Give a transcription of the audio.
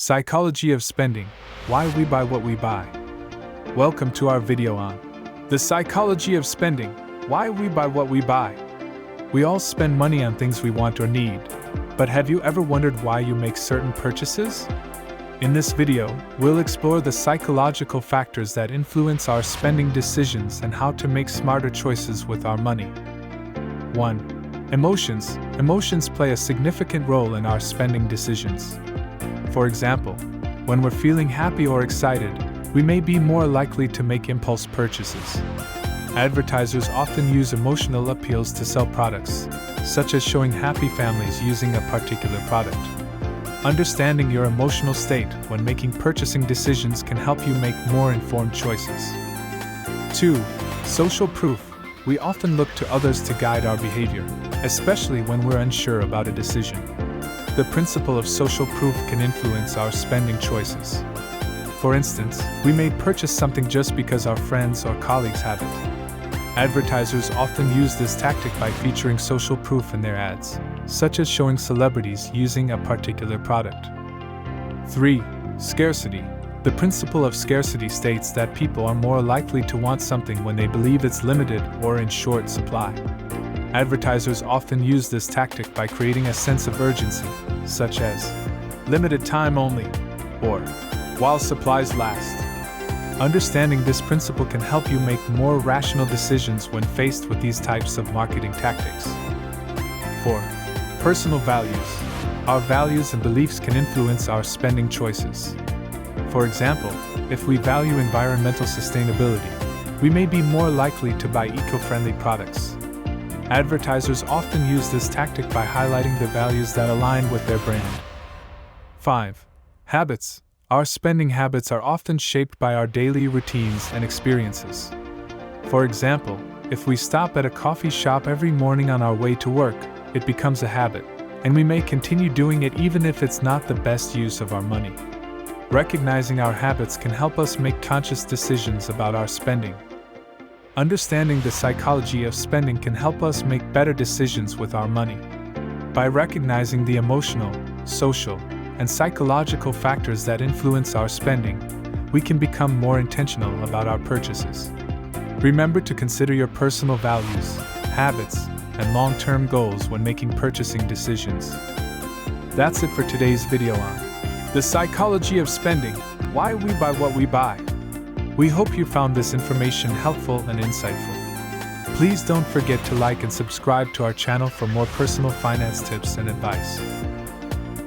Psychology of Spending, Why We Buy What We Buy. Welcome to our video on the psychology of spending, why we buy what we buy. We all spend money on things we want or need, but have you ever wondered why you make certain purchases? In this video, we'll explore the psychological factors that influence our spending decisions and how to make smarter choices with our money. 1. Emotions. Emotions play a significant role in our spending decisions. For example, when we're feeling happy or excited, we may be more likely to make impulse purchases. Advertisers often use emotional appeals to sell products, such as showing happy families using a particular product. Understanding your emotional state when making purchasing decisions can help you make more informed choices. 2. Social proof. We often look to others to guide our behavior, especially when we're unsure about a decision. The principle of social proof can influence our spending choices. For instance, we may purchase something just because our friends or colleagues have it. Advertisers often use this tactic by featuring social proof in their ads, such as showing celebrities using a particular product. 3. Scarcity. The principle of scarcity states that people are more likely to want something when they believe it's limited or in short supply. Advertisers often use this tactic by creating a sense of urgency, such as limited time only, or while supplies last. Understanding this principle can help you make more rational decisions when faced with these types of marketing tactics. 4. Personal values. Our values and beliefs can influence our spending choices. For example, if we value environmental sustainability, we may be more likely to buy eco-friendly products. Advertisers often use this tactic by highlighting the values that align with their brand. 5. Habits. Our spending habits are often shaped by our daily routines and experiences. For example, if we stop at a coffee shop every morning on our way to work, it becomes a habit, and we may continue doing it even if it's not the best use of our money. Recognizing our habits can help us make conscious decisions about our spending. Understanding the psychology of spending can help us make better decisions with our money. By recognizing the emotional, social, and psychological factors that influence our spending, we can become more intentional about our purchases. Remember to consider your personal values, habits, and long-term goals when making purchasing decisions. That's it for today's video on the psychology of spending, why we buy what we buy. We hope you found this information helpful and insightful. Please don't forget to like and subscribe to our channel for more personal finance tips and advice.